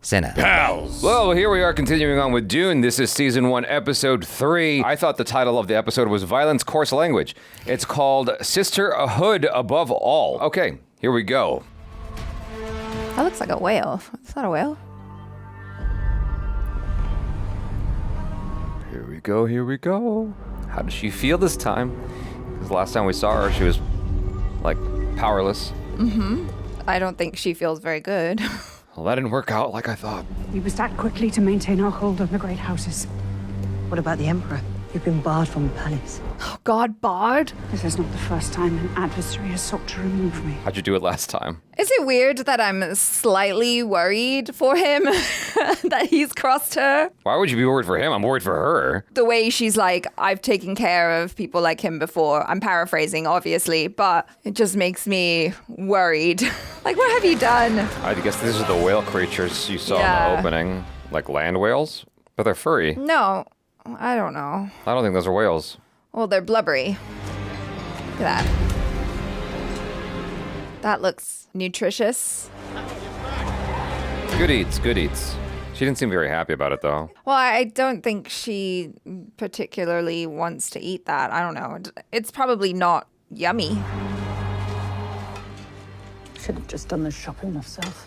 Senna. Pals! Well, here we are continuing on with Dune. This is Season 1, Episode 3. I thought the title of the episode was Violence Coarse Language. It's called Sisterhood Above All. Okay, here we go. That looks like a whale. Is that a whale? Here we go, here we go. How does she feel this time? Because last time we saw her, she was, like, powerless. I don't think she feels very good. Well, that didn't work out like I thought. We must act quickly to maintain our hold on the great houses. What about the Emperor? You've been barred from the palace. Oh, God, barred? This is not the first time an adversary has sought to remove me. How'd you do it last time? Is it weird that I'm slightly worried for him that he's crossed her? Why would you be worried for him? I'm worried for her. The way she's like, I've taken care of people like him before. I'm paraphrasing, obviously, but it just makes me worried. Like, what have you done? I guess these are the whale creatures you saw in Yeah. the opening. Like land whales? But they're furry. No, I don't know. I don't think those are whales. Well, they're blubbery. Look at that. That looks nutritious. Good eats, good eats. She didn't seem very happy about it, though. Well, I don't think she particularly wants to eat that. I don't know. It's probably not yummy. Should have just done the shopping myself.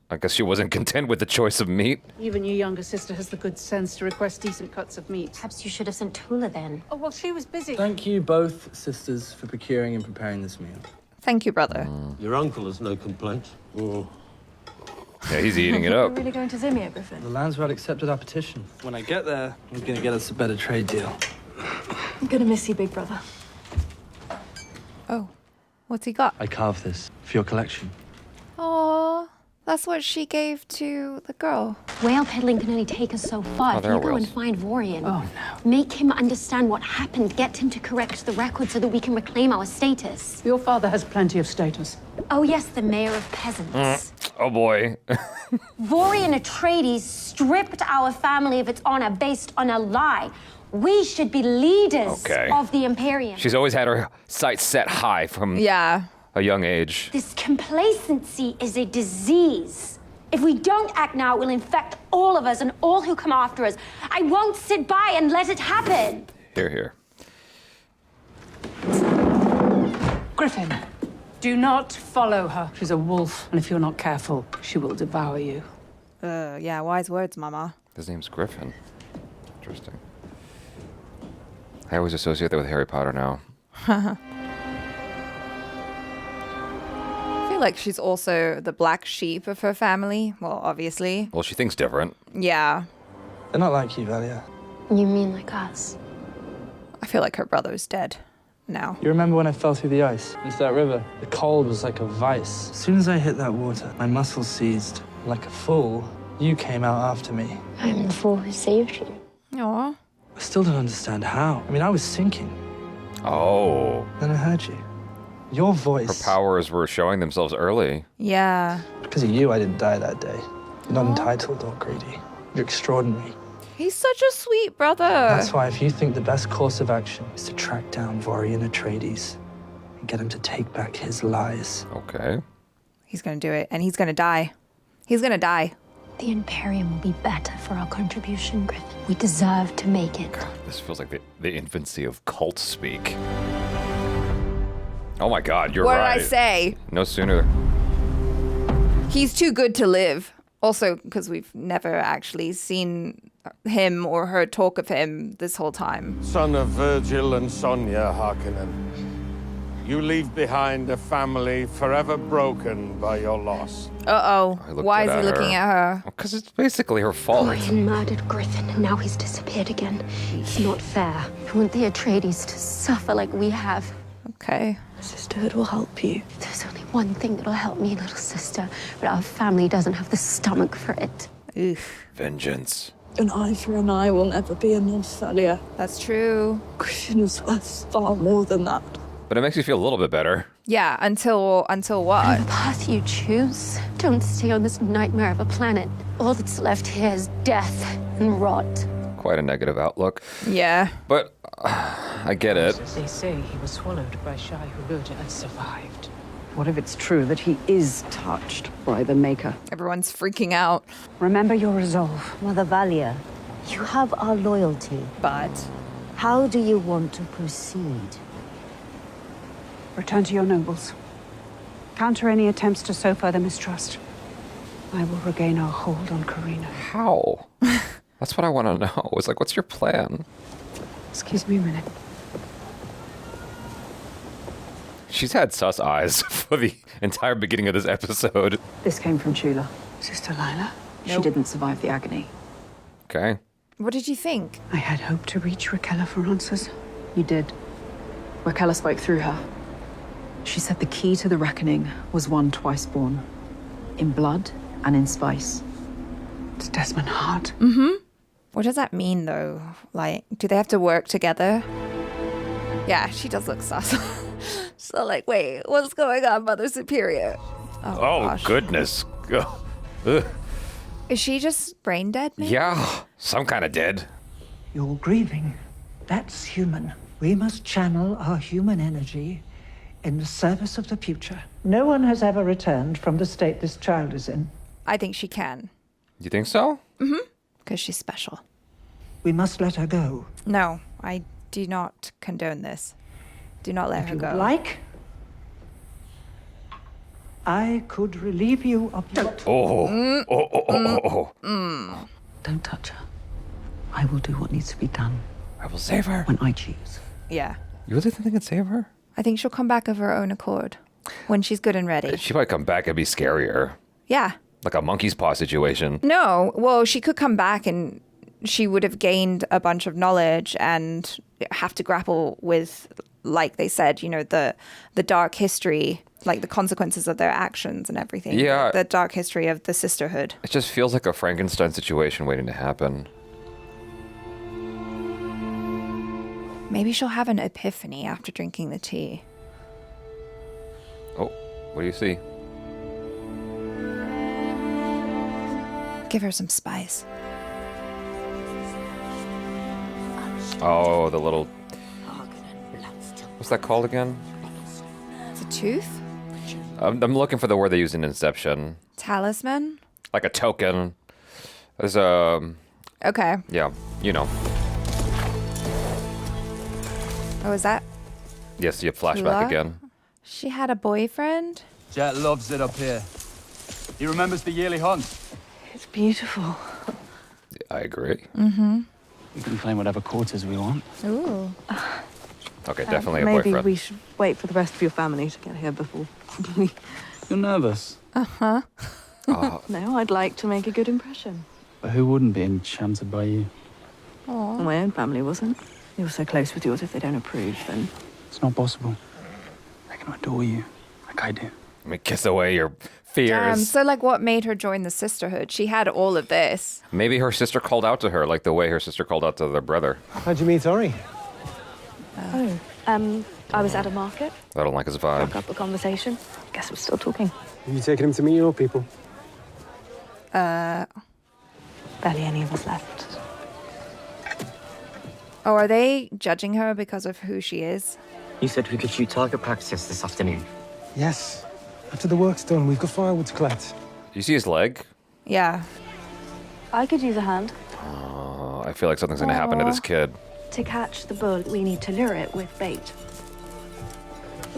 I guess she wasn't content with the choice of meat. Even your younger sister has the good sense to request decent cuts of meat. Perhaps you should have sent Tula then. Oh, well, she was busy. Thank you both, sisters, for procuring and preparing this meal. Thank you, brother. Your uncle has no complaint. Yeah, he's eating it up. Really going to Zimia, Griffin? The Landsrat accepted our petition. When I get there, he's going to get us a better trade deal. I'm gonna miss you, big brother. Oh, what's he got? I carved this for your collection. Oh, that's what she gave to the girl. Whale peddling can only take us so far. Oh, If there you are go and whales. find Vorian, Oh, no. make him understand what happened, get him to correct the record so that we can reclaim our status. Your father has plenty of status. Oh yes, the mayor of peasants. Oh boy. Vorian Atreides stripped our family of its honor based on a lie. We should be leaders Okay. of the Imperium. She's always had her sights set high from Yeah. a young age. This complacency is a disease. If we don't act now, it will infect all of us and all who come after us. I won't sit by and let it happen. Here, here. Griffin, do not follow her. She's a wolf, and if you're not careful, she will devour you. Yeah, wise words, mama. His name's Griffin. Interesting. I always associate that with Harry Potter now. I feel like she's also the black sheep of her family. Well, obviously. Well, she thinks different. Yeah. They're not like you, Valya. You mean like us? I feel like her brother's dead now. You remember when I fell through the ice into that river? The cold was like a vice. As soon as I hit that water, my muscles seized. Like a fool, you came out after me. I'm the fool who saved you. Aw. I still don't understand how. I mean, I was sinking. Oh. Then I heard you. Your Her voice. powers were showing themselves early. Yeah. Because of you, I didn't die that day. You're not entitled or greedy. You're extraordinary. He's such a sweet brother. That's why if you think the best course of action is to track down Vorian Atreides and get him to take back his lies. Okay. He's gonna do it, and he's gonna die. He's gonna die. The Imperium will be better for our contribution, Griffin. We deserve to make it. This feels like the infancy of cult speak. Oh my god, you're What right. did I say? No sooner. He's too good to live. Also, because we've never actually seen him or heard talk of him this whole time. Son of Virgil and Sonia Harkonnen, you leave behind a family forever broken by your loss. Uh-oh. I looked Why is at he looking her. at her? Because it's basically her fault. Vorian murdered Griffin, and now he's disappeared again. It's not fair. I want the Atreides to suffer like we have. Okay. The Sisterhood will help you. There's only one thing that'll help me, little sister, but our family doesn't have the stomach for it. Oof. Vengeance. An eye for an eye will never be enough, Valya. That's true. Griffin is worth far more than that. But it makes you feel a little bit better. Yeah, until what? The path you choose. Don't stay on this nightmare of a planet. All that's left here is death and rot. Quite a negative outlook. Yeah. But I get it. As they say, he was swallowed by Shai Hulud and survived. What if it's true that he is touched by the Maker? Everyone's freaking out. Remember your resolve. Mother Valya, you have our loyalty. But How do you want to proceed? Return to your nobles. Counter any attempts to sow further mistrust. I will regain our hold on Corrino. How? That's what I want to know. It's like, what's your plan? Excuse me a minute. She's had sus eyes for the entire beginning of this episode. This came from Tula. Sister Lila? She didn't survive the agony. Okay. what did you think? I had hoped to reach Raquella for answers. You did. Raquella spoke through her. She said the key to the reckoning was one twice born. In blood and in spice. It's Desmond Hart. What does that mean, though? Like, do they have to work together? Yeah, she does look sus. So, like, wait, what's going on, Mother Superior? Oh, gosh. goodness. Ugh. Is she just brain dead, maybe? Yeah, some kind of dead. You're grieving. That's human. We must channel our human energy in the service of the future. No one has ever returned from the state this child is in. I think she can, You think so? because she's special. We must let her go. No, I do not condone this. Do not let If her you go. would like, I could relieve you of your... Don't touch her. I will do what needs to be done I will save her. when I choose. Yeah. You really think I can save her? I think she'll come back of her own accord when she's good and ready. She might come back and be scarier. Yeah. Like a monkey's paw situation. No, well, she could come back and she would have gained a bunch of knowledge and have to grapple with, like they said, you know, the dark history, like the consequences of their actions and everything. Yeah. The dark history of the Sisterhood. It just feels like a Frankenstein situation waiting to happen. Maybe she'll have an epiphany after drinking the tea. Oh, what do you see? Give her some spice. Oh, the little... What's that called again? It's a tooth? I'm looking for the word they use in Inception. Talisman? Like a token. There's a... Okay. Yeah, you know. Oh, is that? Yes, you flashback Tula? again. She had a boyfriend? Jet loves it up here. He remembers the yearly hunt. It's beautiful. I agree. We can claim whatever quarters we want. Ooh. Okay, definitely a Maybe boyfriend. we should wait for the rest of your family to get here before we... You're nervous. No, I'd like to make a good impression. But who wouldn't be enchanted by you? My own family wasn't. You're so close with yours, if they don't approve, then... It's not possible. They can adore you, like I do. Let me kiss away your Damn, fears. so like what made her join the Sisterhood? She had all of this. Maybe her sister called out to her, like the way her sister called out to their brother. How'd you meet Ori? I was at a market, I don't like his broke vibe. up a conversation. Guess we're still talking. Have you taken him to meet your people? Barely any of us left. Oh, are they judging her because of who she is? You said we could shoot target practice this afternoon. Yes. After the work's done, we've got firewood to collect. You see his leg? Yeah. I could use a hand. Oh, I feel like something's gonna happen to this kid. To catch the bull, we need to lure it with bait.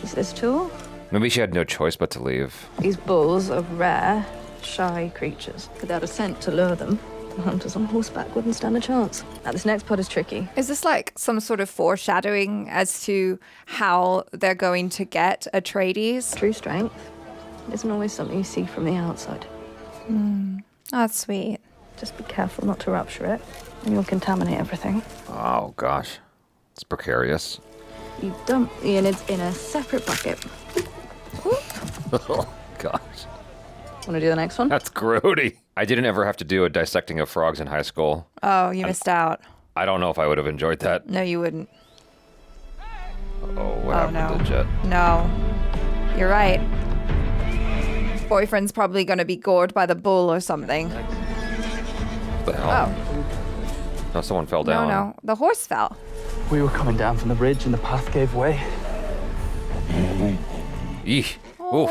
Is this tool? Maybe she had no choice but to leave. These bulls are rare, shy creatures. Without a scent to lure them, the hunters on horseback wouldn't stand a chance. Now, this next part is tricky. Is this like some sort of foreshadowing as to how they're going to get Atreides? True strength isn't always something you see from the outside. That's sweet. Just be careful not to rupture it, and you'll contaminate everything. Oh, gosh. It's precarious. You dump the innards in a separate bucket. Oh, gosh. Want to do the next one? That's grody. I didn't ever have to do a dissecting of frogs in high school. Oh, you missed out. I don't know if I would have enjoyed that. No, you wouldn't. Oh, what happened no. to Jet? No. You're right. Boyfriend's probably going to be gored by the bull or something. What the hell? Oh, No, someone fell no, down. no. The horse fell. We were coming down from the bridge and the path gave way. Eesh. Oof.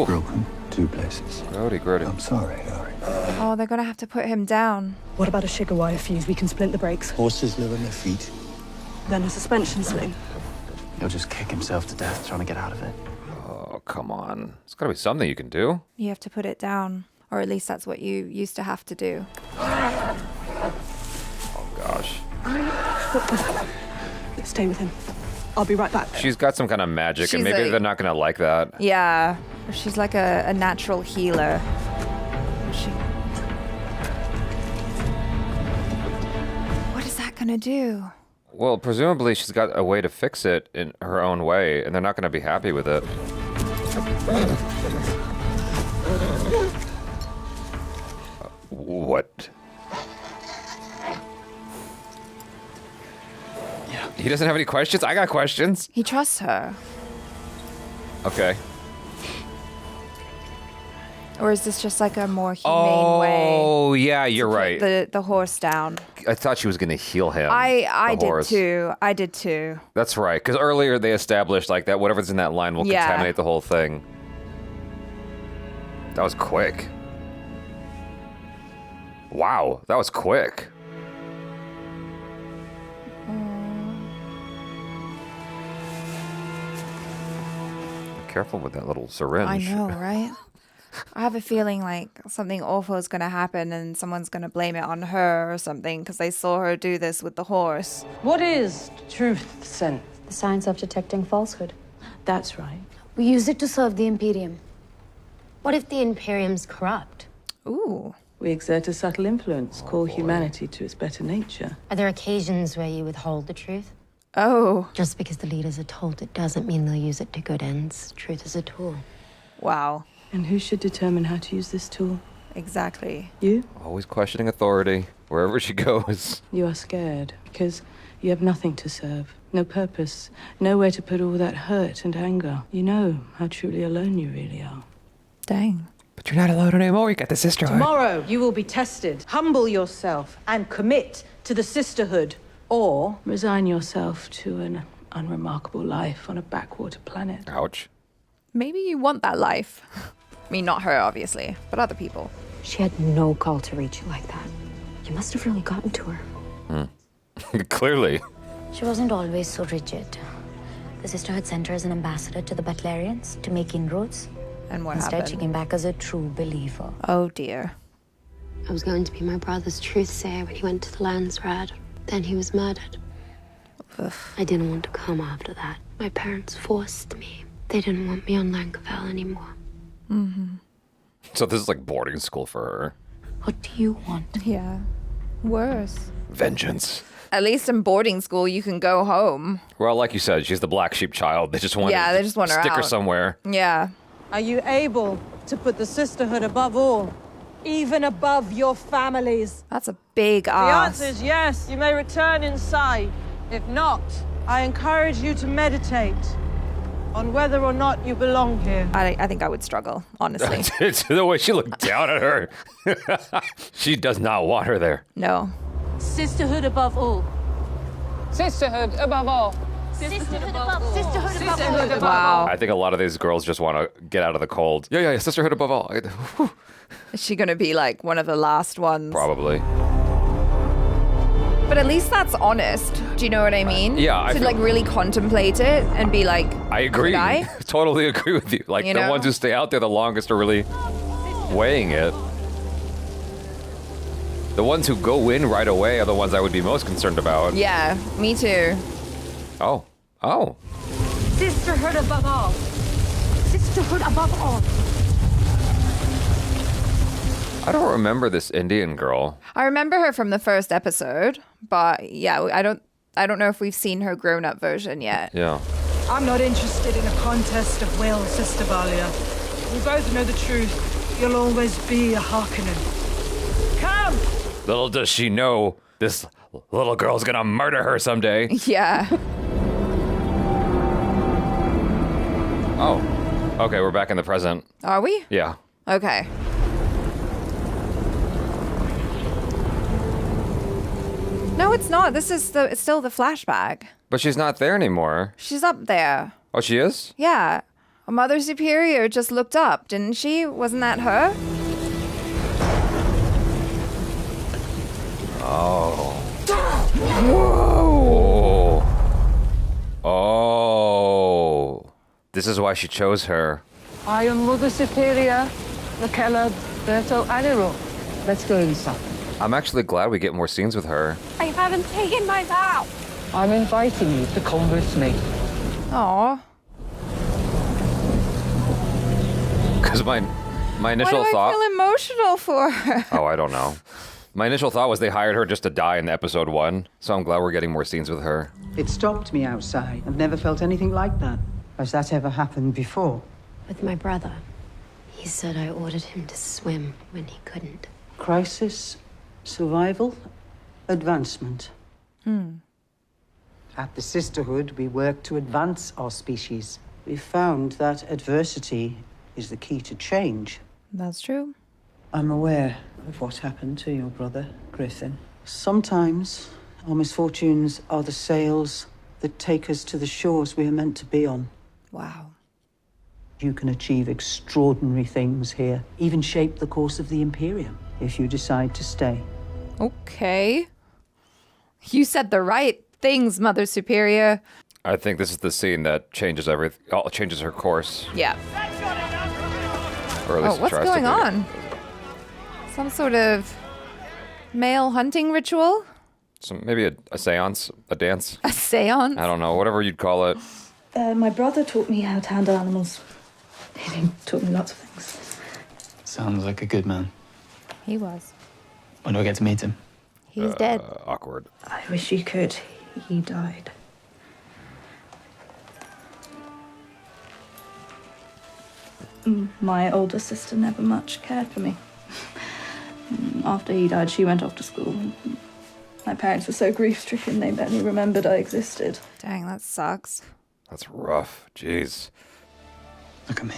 Broken 2 places. Grody. I'm sorry, Harry. Oh, they're gonna have to put him down. What about a sugar wire fuse? We can splint the brakes. Horses live on their feet. Then a suspension sling. He'll just kick himself to death trying to get out of it. Oh, come on. There's got to be something you can do. You have to put it down. Or at least that's what you used to have to do. Oh, gosh. Stay with him. I'll be right back. She's got some kind of magic, and She's maybe like- they're not going to like that. Yeah. She's like a natural healer. What is that gonna do? Well, presumably she's got a way to fix it in her own way, and they're not going to be happy with it. What? Yeah. He doesn't have any questions? I got questions. He trusts her. Okay. Or is this just like a more humane way? Oh, yeah, you're to put right. The horse down. I thought she was going to heal him. I the did horse. too. I did too. That's right, because earlier they established like that whatever's in that line will Yeah. contaminate the whole thing. That was quick. Wow, that was quick. Careful with that little syringe. I know, right? I have a feeling like something awful is going to happen and someone's going to blame it on her or something because they saw her do this with the horse. What is truth, Sen? The science of detecting falsehood. That's right. We use it to serve the Imperium. What if the Imperium's corrupt? Ooh. We exert a subtle influence, call humanity to its better nature. Are there occasions where you withhold the truth? Oh. Just because the leaders are told it doesn't mean they'll use it to good ends. Truth is a tool. Wow. And who should determine how to use this tool? Exactly. You? Always questioning authority, wherever she goes. You are scared because you have nothing to serve, no purpose, nowhere to put all that hurt and anger. You know how truly alone you really are. Dang. But you're not alone anymore, you got the Sisterhood. Tomorrow you will be tested. Humble yourself and commit to the Sisterhood, or resign yourself to an unremarkable life on a backwater planet. Ouch. Maybe you want that life. I mean, not her, obviously, but other people. She had no call to reach you like that. You must have really gotten to her. Clearly. She wasn't always so rigid. The Sisterhood sent her as an ambassador to the Butlerians to make inroads. And what Instead, happened? she came back as a true believer. Oh, dear. I was going to be my brother's truthsayer when he went to the Landsraad. Then he was murdered. Ugh. I didn't want to come after that. My parents forced me. They didn't want me on Lankavel anymore. Mm-hmm. So this is like boarding school for her. What do you want? Yeah. Worse. Vengeance. At least in boarding school, you can go home. Well, like you said, she's the black sheep child. They just want Yeah, to they just want her stick her out. somewhere. Yeah. are you able to put the Sisterhood above all, even above your families? That's a big The ask. answer is yes. You may return inside. If not, I encourage you to meditate on whether or not you belong here. I think I would struggle, honestly. It's the way she looked down at her. She does not want her there. No. Sisterhood above all. Sisterhood above all. Sisterhood above all. Wow. I think a lot of these girls just want to get out of the cold. Yeah, sisterhood above all. Is she going to be like one of the last ones? Probably. But at least that's honest. Do you know what I mean? Yeah, I To feel- like really contemplate it and be like, I agree. Should I? Totally agree with you. Like You the know? ones who stay out there the longest are really weighing it. The ones who go in right away are the ones I would be most concerned about. yeah, me too. Oh. Sisterhood above all. Sisterhood above all. I don't remember this Indian girl. I remember her from the first episode, but yeah, I don't know if we've seen her grown-up version yet. Yeah. I'm not interested in a contest of will, Sister Valya. We both know the truth. You'll always be a Harkonnen. Come! Little does she know, this little girl's gonna murder her someday. Yeah. Oh. Okay, we're back in the present. Are we? Yeah. Okay. No, it's not. It's still the flashback. But she's not there anymore. She's up there. Oh, she is? Yeah. Mother Superior just looked up, didn't she? Wasn't that her? Oh. Whoa. Oh. This is why she chose her. I am Mother Superior, Nakela Berto Alero. Let's go inside. I'm actually glad we get more scenes with her. I haven't taken my vow. I'm inviting you to come with me. Aw. Because my initial Why do thought... I feel emotional for her? Oh, I don't know. My initial thought was they hired her just to die in episode 1, so I'm glad we're getting more scenes with her. It stopped me outside. I've never felt anything like that. Has that ever happened before? With my brother. He said I ordered him to swim when he couldn't. Crisis, survival, advancement. At the Sisterhood, we work to advance our species. We found that adversity is the key to change. That's true. I'm aware of what happened to your brother, Griffin. Sometimes our misfortunes are the sails that take us to the shores we are meant to be on. Wow. You can achieve extraordinary things here, even shape the course of the Imperium, if you decide to stay. Okay. You said the right things, Mother Superior. I think this is the scene that changes everything. Changes her course. Yeah. Or at least What's tries to going do it. on? Some sort of male hunting ritual? So maybe a seance, a dance. A seance? I don't know, whatever you'd call it. My brother taught me how to handle animals. He taught me lots of things. Sounds like a good man. He was. When do I get to meet him? He's dead. Awkward. I wish you could. He died. My older sister never much cared for me. After he died, she went off to school. My parents were so grief-stricken they barely remembered I existed. Dang, that sucks. That's rough. Jeez. Look at me.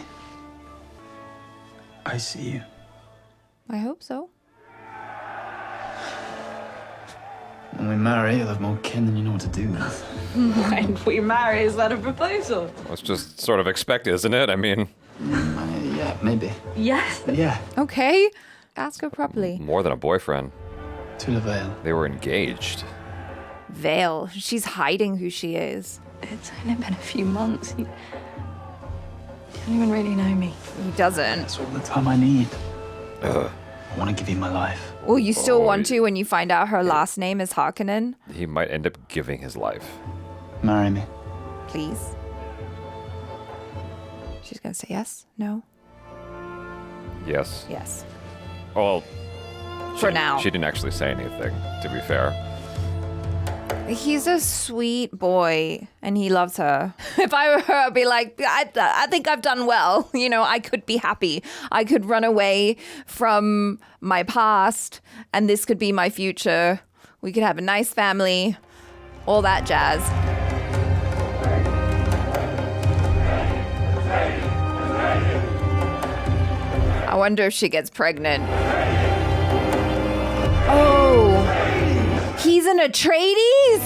I see you. I hope so. When we marry, you'll have more kin than you know what to do with. When we marry, is that a proposal? It's just sort of expected, isn't it? I mean... Yeah, maybe. Yes. Yeah. Okay. Ask her properly. More than a boyfriend. Tula Vale. They were engaged. Veil. She's hiding who she is. It's only been a few months. You don't even really know me. He doesn't. That's all the time I need. I want to give you my life. Well, you still want to when you find out her last name is Harkonnen? He might end up giving his life. Marry me. Please. She's gonna say yes? No? Yes. Yes. Well... For now. She didn't actually say anything, to be fair. He's a sweet boy, and he loves her. If I were her, I'd be like, I think I've done well. You know, I could be happy. I could run away from my past, and this could be my future. We could have a nice family, all that jazz. I wonder if she gets pregnant. Oh, he's an Atreides?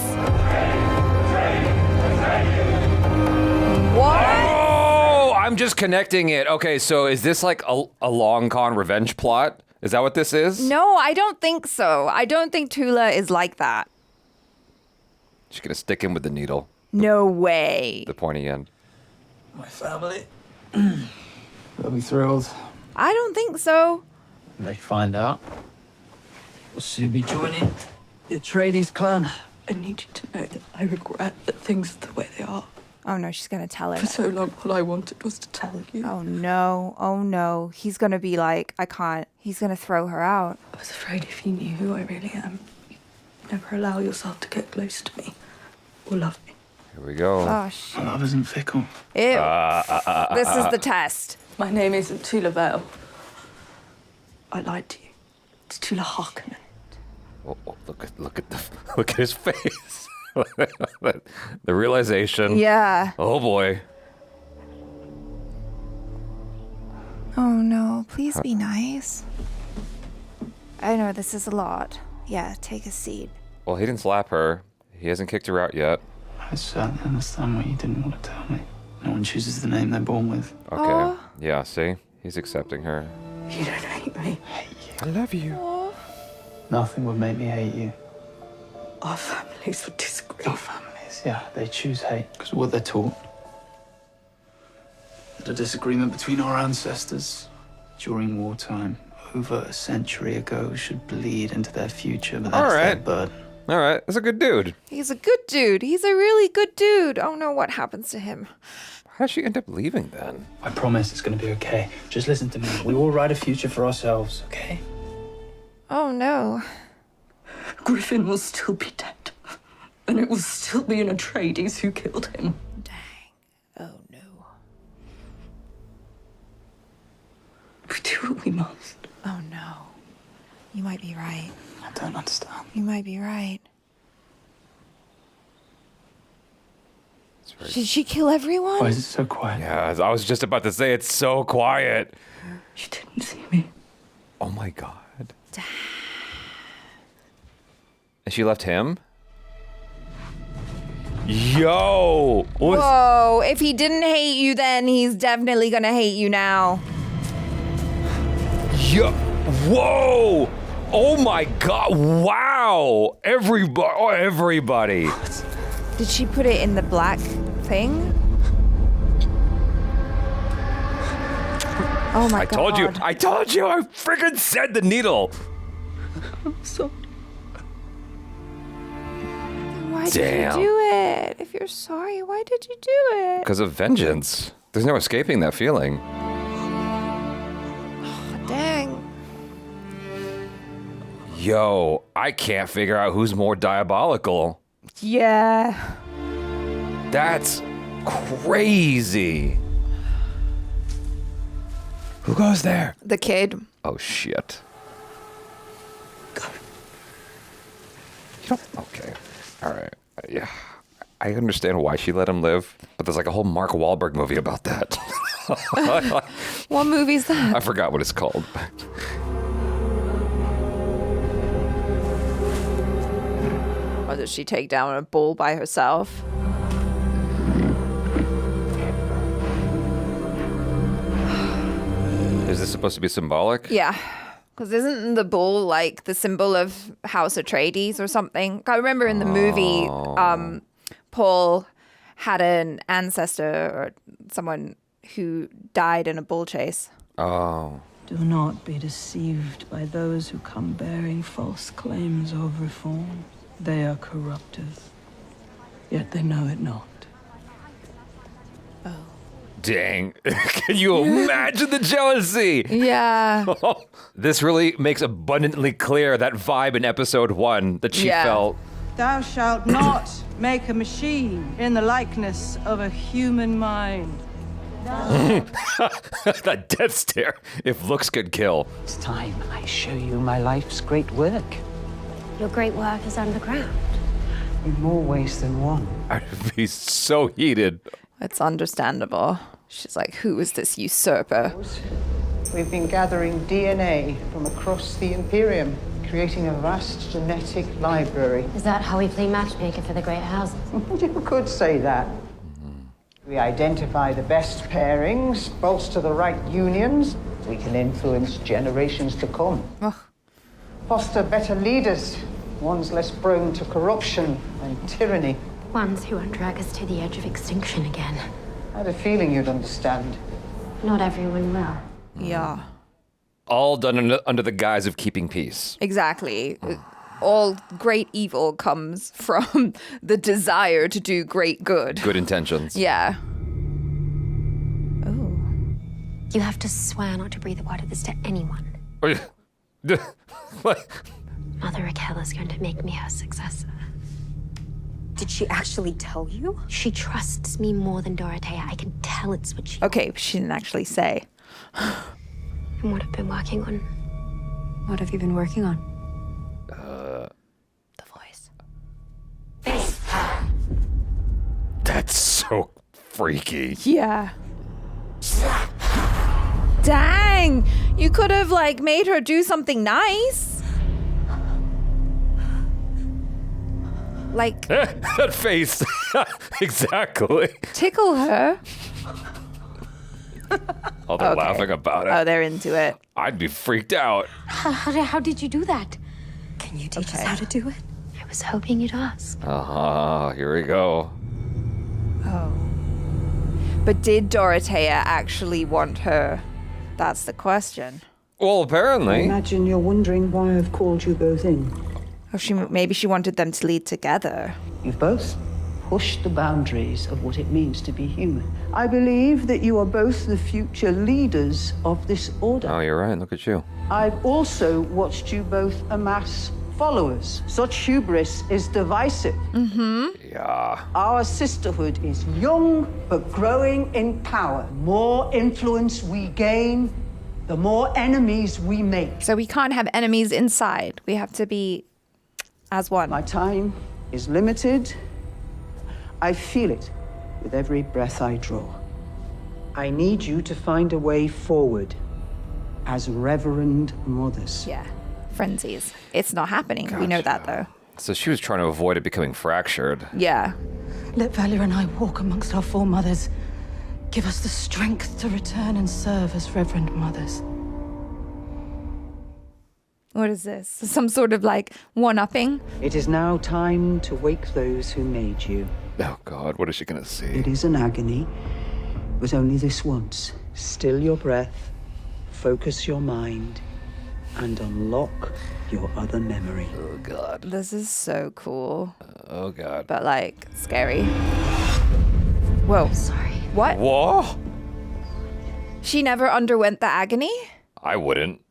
What? Oh, I'm just connecting it. Okay, so is this like a long con revenge plot? Is that what this is? No, I don't think so. I don't think Tula is like that. She's gonna stick him with the needle. No way. The pointy end. My family. They'll be thrilled. I don't think so. When they find out, we'll soon be joining the Atreides clan. I need you to know that I regret that things are the way they are. Oh no, she's gonna tell him. For so long, all I wanted was to tell you. Oh no. He's gonna be like, I can't. He's gonna throw her out. I was afraid if you knew who I really am, you'd never allow yourself to get close to me or love me. Here we go. Oh shit. Love isn't fickle. Ew. This is the test. My name isn't Tula Vale. I lied to you. It's Tula Harkonnen. Oh, look at his face. The realization. Yeah. Oh boy. Oh no, please be nice. I know this is a lot. Yeah, take a seat. Well, he didn't slap her. He hasn't kicked her out yet. I certainly understand what you didn't want to tell me. No one chooses the name they're born with. Okay. Yeah, see? He's accepting her. You don't hate me. I love you. Nothing would make me hate you. Our families would disagree. Our families, yeah, they choose hate because of what they're taught. That a disagreement between our ancestors during wartime over a century ago should bleed into their future, but that's their burden. All right, that's a good dude. He's a good dude. He's a really good dude. Oh no, what happens to him? How did she end up leaving then? I promise it's going to be okay. Just listen to me. We will write a future for ourselves, okay? Oh no. Griffin will still be dead. And it will still be an Atreides who killed him. Oh no. We do what we must. Oh no. You might be right. I don't understand. You might be right. Did she kill everyone? Why is it so quiet? Yeah, I was just about to say it's so quiet. She didn't see me. Oh my god. And she left him? Yo! Whoa, if he didn't hate you then, he's definitely gonna hate you now. Yo! Whoa! Oh my god! Wow! Everybody! Did she put it in the black thing? Oh my god. I told you! I freaking said the needle! I'm sorry. Why did you do it? If you're sorry, why did you do it? Because of vengeance. There's no escaping that feeling. Oh, dang. Yo, I can't figure out who's more diabolical. Yeah. That's crazy. Who goes there? The kid. Oh, shit. You don't... Okay. All right. Yeah. I understand why she let him live, but there's like a whole Mark Wahlberg movie about that. What movie's that? I forgot what it's called. Or did she take down a bull by herself? Is this supposed to be symbolic? Yeah. Because isn't the bull like the symbol of House Atreides or something? I remember in the movie, Paul had an ancestor or someone who died in a bull chase. Oh. Do not be deceived by those who come bearing false claims of reform. They are corrupters, yet they know it not. Dang. Can you imagine the jealousy? Yeah. This really makes abundantly clear that vibe in episode 1 that she felt. Thou shalt not make a machine in the likeness of a human mind. That death stare. If looks could kill. It's time I show you my life's great work. Your great work is underground. In more ways than one. I'd be so heated. It's understandable. She's like, who is this usurper? We've been gathering DNA from across the Imperium, creating a vast genetic library. Is that how we play matchmaker for the great houses? You could say that. We identify the best pairings, bolster the right unions. We can influence generations to come. Foster better leaders, ones less prone to corruption and tyranny. Ones who won't drag us to the edge of extinction again. I had a feeling you'd understand. Not everyone will. Yeah. All done under the guise of keeping peace. Exactly. All great evil comes from the desire to do great good. Good intentions. Yeah. Oh. You have to swear not to breathe a word of this to anyone. What? Mother Raquel is going to make me her successor. Did she actually tell you? She trusts me more than Dorothea. I can tell it's what she... Okay, she didn't actually say. And what I've been working on. What have you been working on? The voice. That's so freaky. Yeah. Dang! You could have, like, made her do something nice. Like... that face. Exactly. Tickle her. Oh, they're laughing about it. Oh, they're into it. I'd be freaked out. How did you do that? Can you teach us how to do it? I was hoping you'd ask. Here we go. Oh. But did Dorothea actually want her? That's the question. Well, apparently. I imagine you're wondering why I've called you both in. Or maybe she wanted them to lead together. You've both pushed the boundaries of what it means to be human. I believe that you are both the future leaders of this order. Oh, you're right. Look at you. I've also watched you both amass followers. Such hubris is divisive. Mm-hmm. Yeah. Our sisterhood is young, but growing in power. The more influence we gain, the more enemies we make. So we can't have enemies inside. We have to be as one. My time is limited. I feel it with every breath I draw. I need you to find a way forward as reverend mothers. Yeah. Frenzies. It's not happening. We know that, though. So she was trying to avoid it becoming fractured. Yeah. Let Valya and I walk amongst our foremothers. Give us the strength to return and serve as reverend mothers. What is this? Some sort of like one-upping? It is now time to wake those who made you. Oh, God, what is she going to see? It is an agony, but only this once. Still your breath, focus your mind, and unlock your other memory. Oh, God. This is so cool. Oh, God. But, like, scary. Whoa. Sorry. What? Whoa? She never underwent the agony? I wouldn't.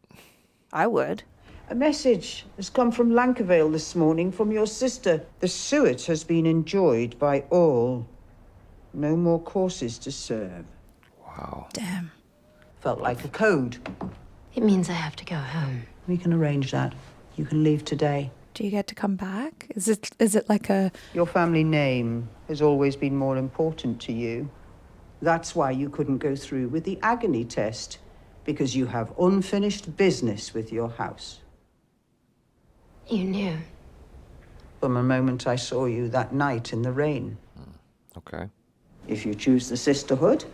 I would. A message has come from Lankervale this morning from your sister. The suet has been enjoyed by all. No more courses to serve. Wow. Damn. Felt like a code. It means I have to go home. We can arrange that. You can leave today. Do you get to come back? Is it like a... Your family name has always been more important to you. That's why you couldn't go through with the agony test, because you have unfinished business with your house. You knew. From the moment I saw you that night in the rain. Okay. If you choose the Sisterhood,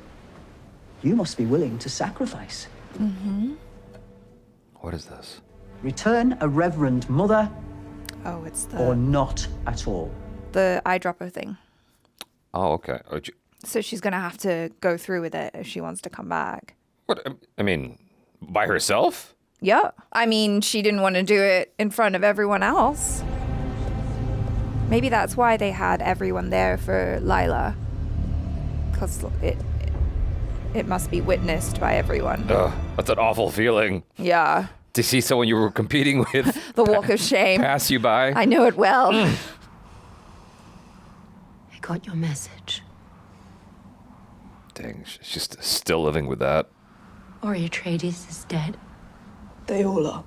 you must be willing to sacrifice. Mm-hmm. What is this? Return a reverend mother. Oh, it's the... Or not at all. The eyedropper thing. Oh, okay. So she's going to have to go through with it if she wants to come back. What? I mean, by herself? Yeah. I mean, she didn't want to do it in front of everyone else. Maybe that's why they had everyone there for Lila. Because it must be witnessed by everyone. Ugh, that's an awful feeling. Yeah. To see someone you were competing with. The walk of shame. Pass you by. I know it well. I got your message. Dang, she's still living with that. Atreides is dead. They all are.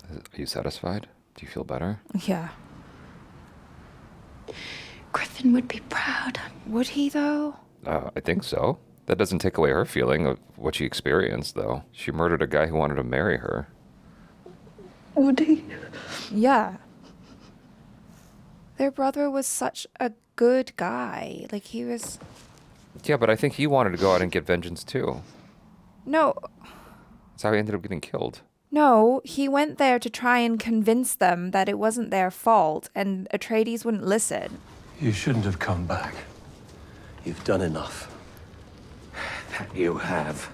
Are you satisfied? Do you feel better? Yeah. Griffin would be proud. Would he, though? I think so. That doesn't take away her feeling of what she experienced, though. She murdered a guy who wanted to marry her. Would he? Yeah. Their brother was such a good guy. Like, he was... Yeah, but I think he wanted to go out and get vengeance, too. No. That's how he ended up getting killed. No, he went there to try and convince them that it wasn't their fault, and Atreides wouldn't listen. You shouldn't have come back. You've done enough. That you have,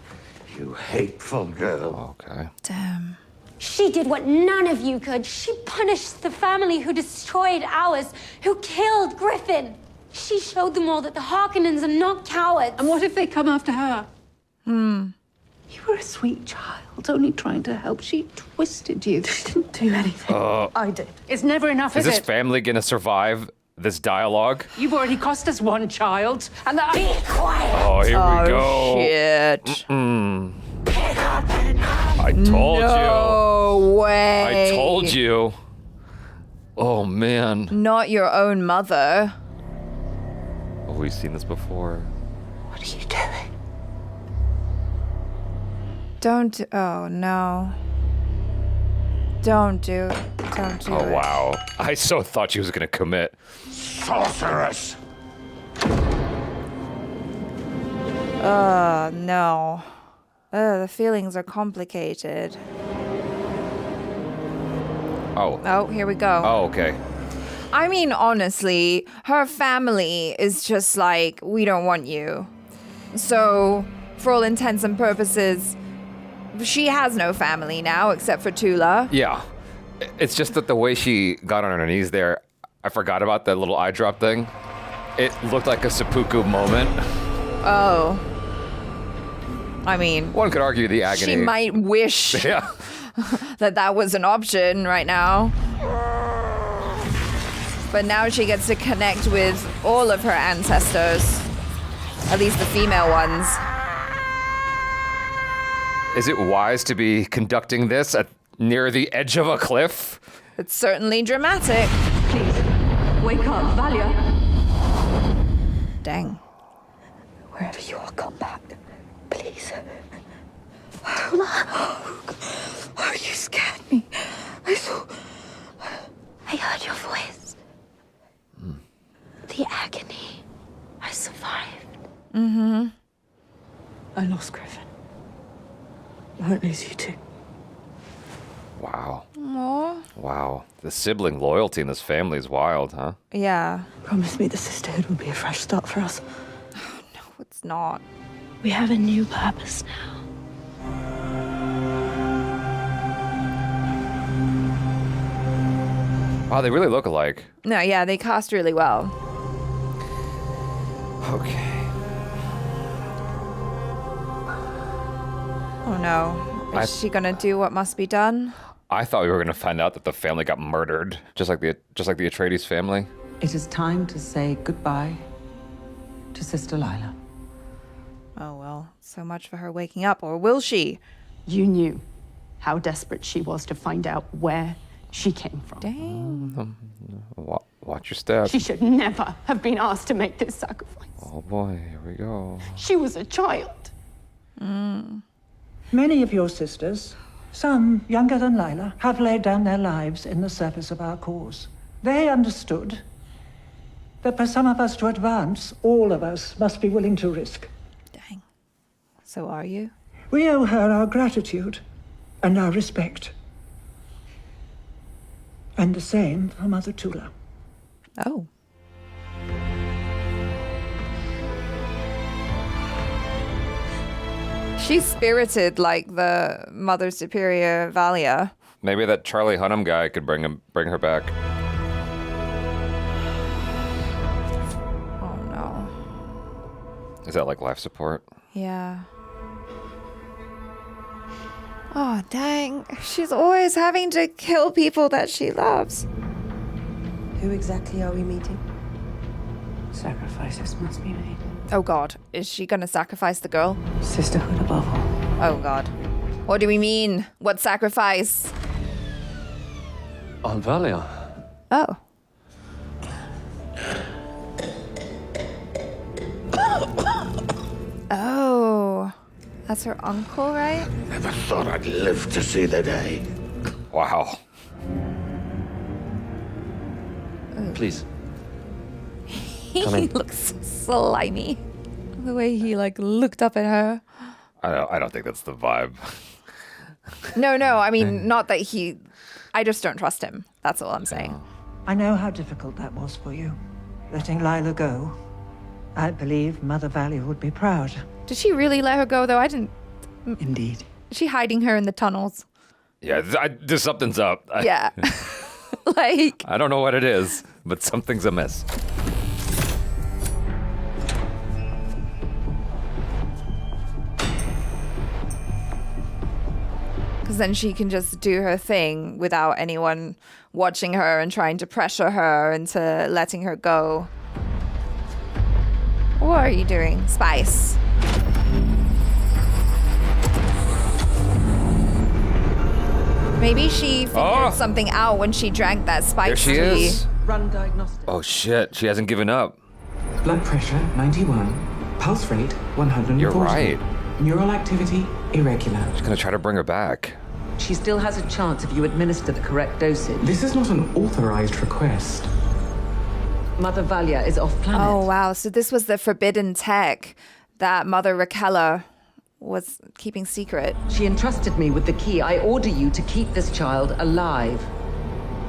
you hateful girl. Okay. Damn. She did what none of you could. She punished the family who destroyed ours, who killed Griffin. She showed them all that the Harkonnens are not cowards. And what if they come after her? You were a sweet child, only trying to help. She twisted you. She didn't do anything. I did. It's never enough, Is is this it? family gonna survive this dialogue? You've already cost us one child, and the... Be quiet! Oh, here we go. Shit. Mm-mm. I told you. No way. I told you. Oh, man. Not your own mother. Oh, we've seen this before. What are you doing? Don't. Oh, no. Don't do. Don't do Oh, it. wow. I so thought she was going to commit. Sorceress! No. The feelings are complicated. Oh. Oh, here we go. Oh, okay. I mean, honestly, her family is just like, we don't want you. So, for all intents and purposes, she has no family now except for Tula. Yeah. It's just that the way she got on her knees there, I forgot about that little eye drop thing. It looked like a seppuku moment. Oh. I mean, one could argue the agony. She might wish that was an option right now. But now she gets to connect with all of her ancestors. At least the female ones. Is it wise to be conducting this near the edge of a cliff? It's certainly dramatic. Please, wake up, Valya. Dang. Wherever you are, come back. Please. Tula? Oh, you scared me. I heard your voice. The agony. I survived. Mm-hmm. I lost Griffin. I won't lose you too. Wow. Aww. Wow. The sibling loyalty in this family is wild, huh? Yeah. Promise me the Sisterhood will be a fresh start for us. No, it's not. We have a new purpose now. Wow, they really look alike. No, yeah, they cast really well. Okay. Oh no. Is she gonna do what must be done? I thought we were going to find out that the family got murdered, just like the Atreides family. It is time to say goodbye to Sister Lila. Oh well, so much for her waking up, or will she? You knew how desperate she was to find out where she came from. Dang. Watch your step. She should never have been asked to make this sacrifice. Oh boy, here we go. She was a child. Many of your sisters, some younger than Lila, have laid down their lives in the service of our cause. They understood that for some of us to advance, all of us must be willing to risk. Dang. So are you? We owe her our gratitude and our respect. And the same for Mother Tula. Oh. She's spirited like the Mother Superior Valya. Maybe that Charlie Hunnam guy could bring her back. Oh no. Is that like life support? Yeah. Oh, dang. She's always having to kill people that she loves. Who exactly are we meeting? Sacrifices must be made. Oh, God. Is she gonna sacrifice the girl? Sisterhood above all. Oh, God. What do we mean? What sacrifice? Aunt Valya. Oh. Oh. That's her uncle, right? Never thought I'd live to see the day. Wow. Please. He looks slimy. The way he, like, looked up at her. I don't think that's the vibe. No, I mean, not that he... I just don't trust him. That's all I'm saying. I know how difficult that was for you, letting Lila go. I believe Mother Valya would be proud. Did she really let her go, though? I didn't... Indeed. Is she hiding her in the tunnels? Yeah, there's something's up. Yeah. Like... I don't know what it is, but something's amiss. Because then she can just do her thing without anyone watching her and trying to pressure her into letting her go. What are you doing? Spice. Maybe she figured something out when she drank that spice tea. There she is. Run diagnostic. Oh shit, she hasn't given up. Blood pressure 91, pulse rate 140. You're right. Neural activity irregular. She's gonna try to bring her back. She still has a chance if you administer the correct dosage. This is not an authorized request. Mother Valya is off planet. Oh, wow. So this was the forbidden tech that Mother Raquella was keeping secret. She entrusted me with the key. I order you to keep this child alive.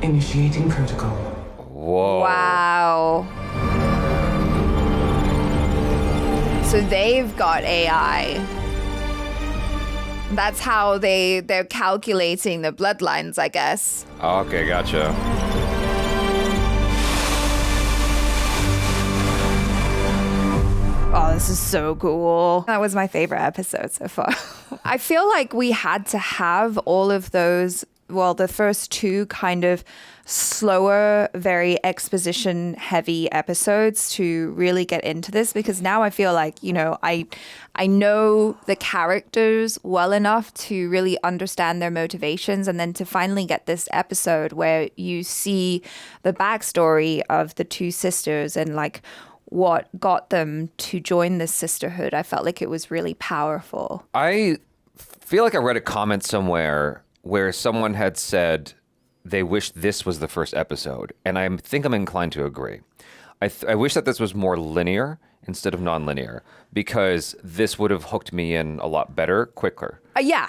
Initiating protocol. Whoa. Wow. So they've got AI. That's how they're calculating the bloodlines, I guess. Okay, gotcha. Oh, this is so cool. That was my favorite episode so far. I feel like we had to have all of those, well, the first two kind of slower, very exposition heavy episodes to really get into this, because now I feel like, you know, I know the characters well enough to really understand their motivations, and then to finally get this episode where you see the backstory of the two sisters and like what got them to join this sisterhood. I felt like it was really powerful. I feel like I read a comment somewhere where someone had said they wish this was the first episode, and I think I'm inclined to agree. I wish that this was more linear instead of non-linear, because this would have hooked me in a lot better, quicker. Yeah.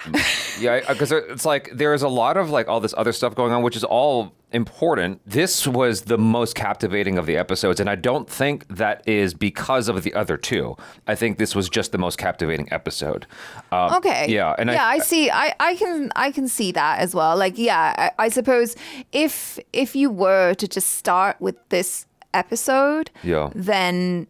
Yeah, because it's like there's a lot of like all this other stuff going on, which is all important. This was the most captivating of the episodes, and I don't think that is because of the other two. I think this was just the most captivating episode. Okay. Yeah, and yeah, I see. I can see that as well. Like, yeah, I suppose if you were to just start with this episode, yeah, then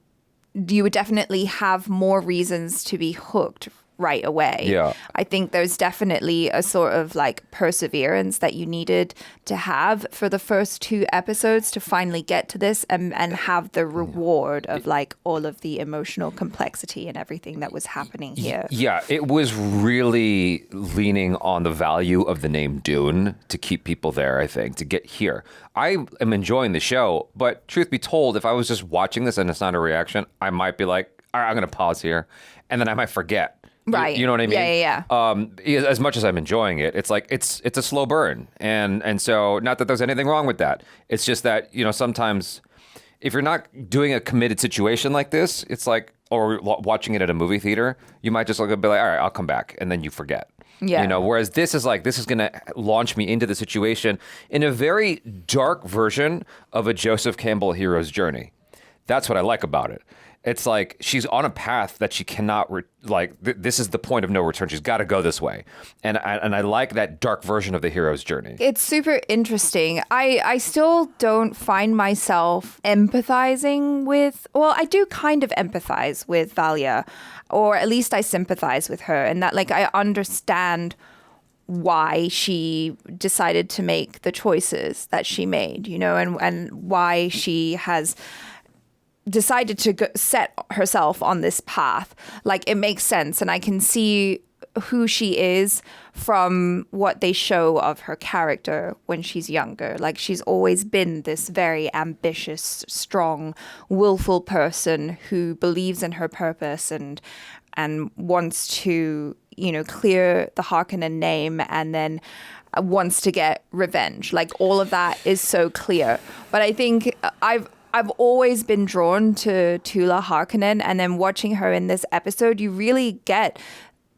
you would definitely have more reasons to be hooked right away. Yeah. I think there's definitely a sort of like perseverance that you needed to have for the first two episodes to finally get to this and have the reward of like all of the emotional complexity and everything that was happening here. Yeah, it was really leaning on the value of the name Dune to keep people there, I think, to get here. I am enjoying the show, but truth be told, if I was just watching this and it's not a reaction, I might be like, all right, I'm going to pause here, and then I might forget. Right. You know what I mean? Yeah. As much as I'm enjoying it, it's like it's a slow burn, and so not that there's anything wrong with that. It's just that, you know, sometimes if you're not doing a committed situation like this, it's like, or watching it at a movie theater, you might just be like, all right, I'll come back, and then you forget. Yeah. You know, whereas this is going to launch me into the situation in a very dark version of a Joseph Campbell hero's journey. That's what I like about it. It's like she's on a path that she cannot, this is the point of no return. She's got to go this way. And I like that dark version of the hero's journey. It's super interesting. I still don't find myself empathizing with, well, I do kind of empathize with Valya, or at least I sympathize with her, and that like I understand why she decided to make the choices that she made, you know, and why she has decided to set herself on this path. Like, it makes sense, and I can see who she is from what they show of her character when she's younger. Like, she's always been this very ambitious, strong, willful person who believes in her purpose and wants to, you know, clear the Harkonnen name, and then wants to get revenge. Like, all of that is so clear. But I think I've always been drawn to Tula Harkonnen, and then watching her in this episode, you really get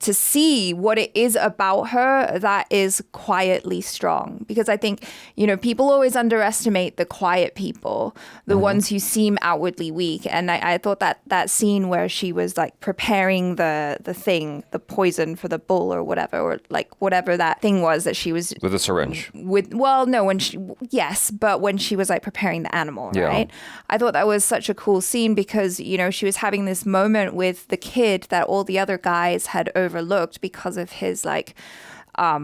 to see what it is about her that is quietly strong. Because I think, you know, people always underestimate the quiet people, the ones who seem outwardly weak. And I thought that scene where she was like preparing the poison for the bull or whatever, or like whatever that thing was that she was with a syringe. But when she was like preparing the animal, yeah, right? I thought that was such a cool scene because, you know, she was having this moment with the kid that all the other guys had overlooked because of his like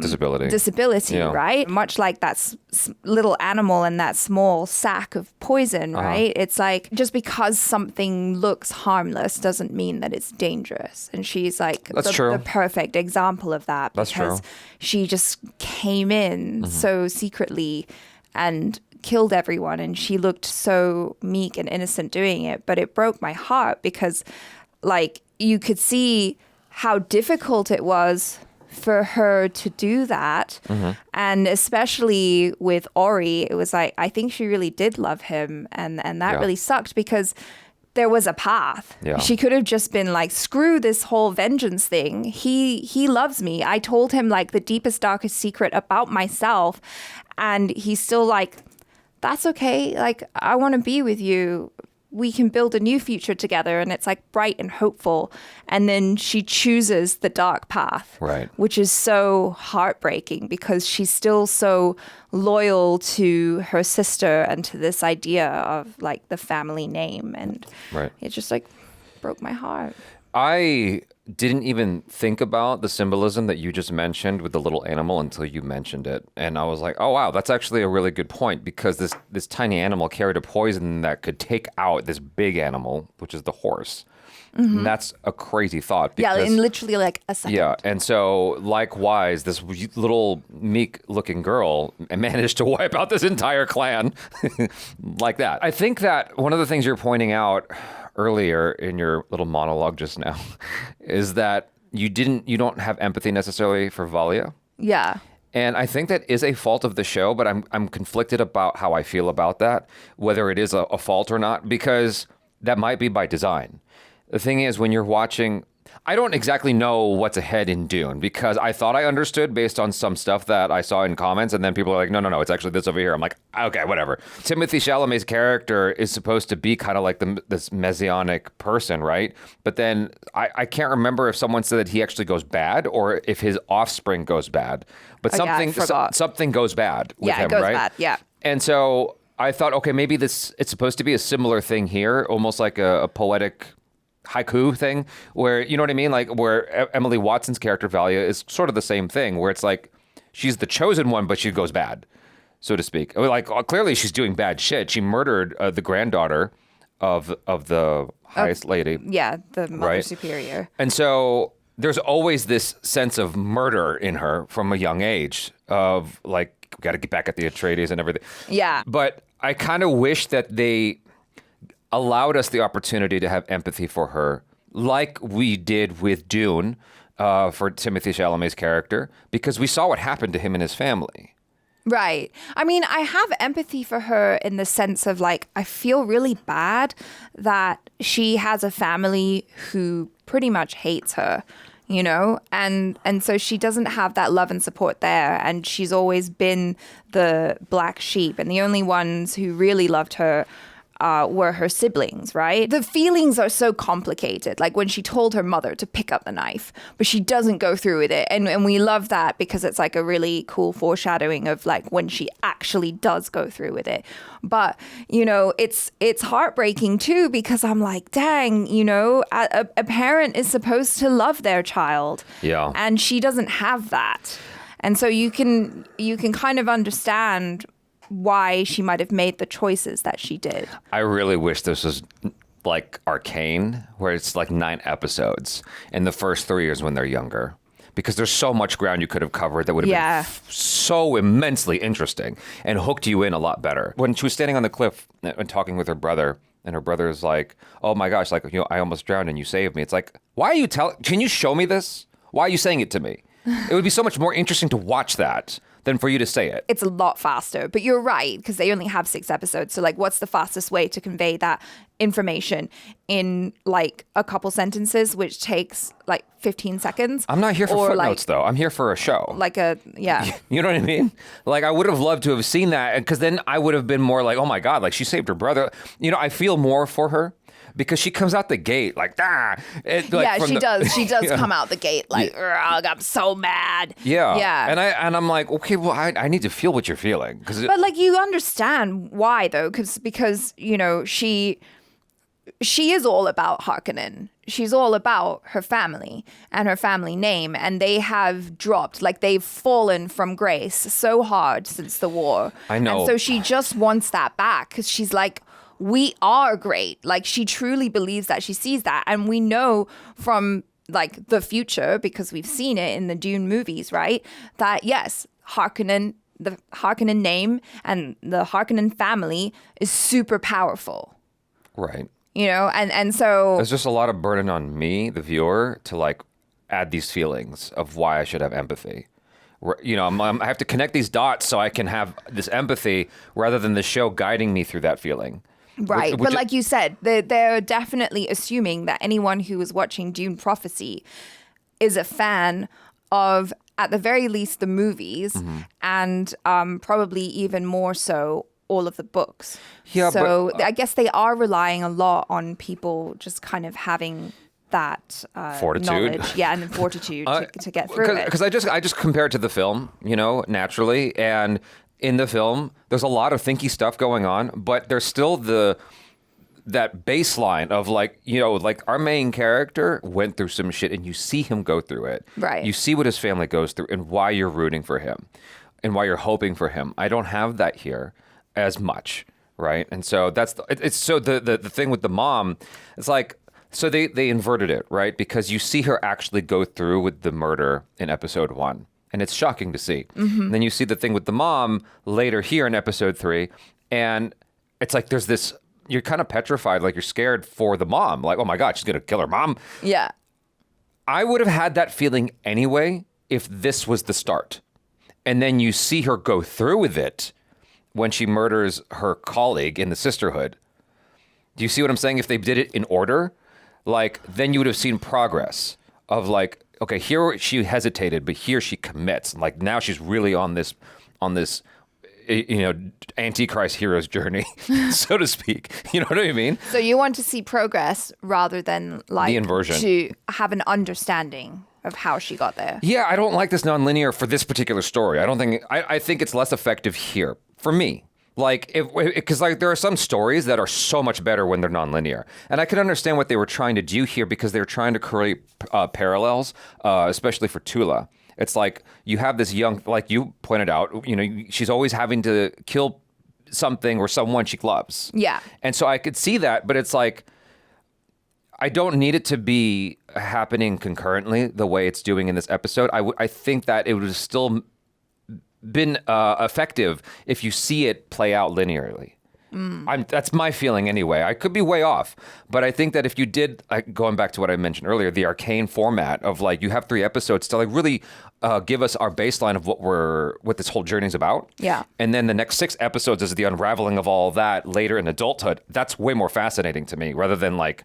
disability, yeah, right? Much like that little animal and that small sack of poison, right? It's like, just because something looks harmless doesn't mean that it's dangerous. And she's like the perfect example of that. That's because true. She just came in so secretly and killed everyone, and she looked so meek and innocent doing it. But it broke my heart because, like, you could see how difficult it was for her to do that. And especially with Ori, it was like, I think she really did love him. And that really sucked because there was a path. Yeah. She could have just been like, screw this whole vengeance thing. He loves me. I told him like the deepest, darkest secret about myself. And he's still like, that's okay. Like, I want to be with you. We can build a new future together. And it's like bright and hopeful. And then she chooses the dark path, right? Which is so heartbreaking because she's still so loyal to her sister and to this idea of like the family name. And it just like broke my heart. I didn't even think about the symbolism that you just mentioned with the little animal until you mentioned it. And I was like, oh, wow, that's actually a really good point because this tiny animal carried a poison that could take out this big animal, which is the horse. And that's a crazy thought. Because, in literally like a second. Yeah, and so likewise, this little meek-looking girl managed to wipe out this entire clan like that. I think that one of the things you're pointing out earlier in your little monologue just now is that you don't have empathy necessarily for Valya. Yeah. And I think that is a fault of the show, but I'm conflicted about how I feel about that, whether it is a fault or not, because that might be by design. The thing is, when you're watching, I don't exactly know what's ahead in Dune because I thought I understood based on some stuff that I saw in comments, and then people are like, no, it's actually this over here. I'm like, okay, whatever. Timothée Chalamet's character is supposed to be kind of like this messianic person, right? But then I can't remember if someone said that he actually goes bad or if his offspring goes bad. But something goes bad with him, right? Yeah, it goes bad, yeah. And so I thought, okay, maybe it's supposed to be a similar thing here, almost like a poetic haiku thing where, you know what I mean? Like where Emily Watson's character Valya is sort of the same thing where it's like she's the chosen one, but she goes bad, so to speak. Like clearly she's doing bad shit. She murdered the granddaughter of the highest lady. Yeah, the Mother Superior. And so there's always this sense of murder in her from a young age of like, got to get back at the Atreides and everything. Yeah. But I kind of wish that they allowed us the opportunity to have empathy for her, like we did with Dune for Timothée Chalamet's character, because we saw what happened to him and his family. Right. I mean, I have empathy for her in the sense of like, I feel really bad that she has a family who pretty much hates her, you know, and so she doesn't have that love and support there. And she's always been the black sheep, and the only ones who really loved her were her siblings, right? The feelings are so complicated. Like when she told her mother to pick up the knife, but she doesn't go through with it. And we love that because it's like a really cool foreshadowing of like when she actually does go through with it. But, you know, it's heartbreaking too, because I'm like, dang, you know, a parent is supposed to love their child. Yeah. And she doesn't have that. And so you can kind of understand why she might have made the choices that she did. I really wish this was like Arcane, where it's like 9 episodes, and the first 3 years when they're younger. Because there's so much ground you could have covered that would have been so immensely interesting and hooked you in a lot better. When she was standing on the cliff and talking with her brother, and her brother is like, oh my gosh, like, you know, I almost drowned and you saved me. It's like, why are you can you show me this? Why are you saying it to me? It would be so much more interesting to watch that than for you to say it. It's a lot faster, but you're right, because they only have 6 episodes. So like, what's the fastest way to convey that information in like a couple sentences, which takes like 15 seconds? I'm not here for footnotes though. I'm here for a show. Like You know what I mean? Like I would have loved to have seen that, because then I would have been more like, oh my God, like she saved her brother. You know, I feel more for her. Because she comes out the gate like, she does. She does come out the gate like, I'm so mad. Yeah. And I'm like, okay, well, I need to feel what you're feeling. But like, you understand why though, because you know she is all about Harkonnen. She's all about her family and her family name, and they have dropped, like they've fallen from grace so hard since the war. I know. And so she just wants that back, because she's like, we are great. Like she truly believes that, she sees that. And we know from like the future, because we've seen it in the Dune movies, right? That yes, Harkonnen, the Harkonnen name and the Harkonnen family is super powerful. Right. You know, and so there's just a lot of burden on me, the viewer, to like add these feelings of why I should have empathy. You know, I have to connect these dots so I can have this empathy rather than the show guiding me through that feeling. Right. But like you said, they're definitely assuming that anyone who is watching Dune Prophecy is a fan of, at the very least, the movies, and probably even more so all of the books. Yeah, so I guess they are relying a lot on people just kind of having that fortitude, knowledge, and the fortitude to get through it. Because I just compare it to the film, you know, naturally, and in the film, there's a lot of thinky stuff going on, but there's still that baseline of like, you know, like our main character went through some shit and you see him go through it. Right. You see what his family goes through and why you're rooting for him and why you're hoping for him. I don't have that here as much, right? And so it's so the thing with the mom, it's like, so they inverted it, right? Because you see her actually go through with the murder in episode 1. And it's shocking to see. And then you see the thing with the mom later here in episode 3. And it's like there's this, you're kind of petrified, like you're scared for the mom. Like, oh my God, she's going to kill her mom. Yeah. I would have had that feeling anyway if this was the start. And then you see her go through with it when she murders her colleague in the Sisterhood. Do you see what I'm saying? If they did it in order, like then you would have seen progress of like, okay, here she hesitated, but here she commits. Like now she's really on this, you know, Antichrist hero's journey, so to speak. You know what I mean? So you want to see progress rather than like the inversion, to have an understanding of how she got there. Yeah, I don't like this nonlinear for this particular story. I think it's less effective here for me. Like, because like there are some stories that are so much better when they're nonlinear, and I can understand what they were trying to do here because they were trying to create parallels, especially for Tula. It's like you have this young, like you pointed out, you know, she's always having to kill something or someone she loves. Yeah, and so I could see that, but it's like I don't need it to be happening concurrently the way it's doing in this episode. I think that it would have still been effective if you see it play out linearly. That's my feeling anyway. I could be way off, but I think that if you did, going back to what I mentioned earlier, the arcane format of like you have 3 episodes to like really give us our baseline of what this whole journey is about. Yeah. And then the next 6 episodes is the unraveling of all that later in adulthood. That's way more fascinating to me rather than like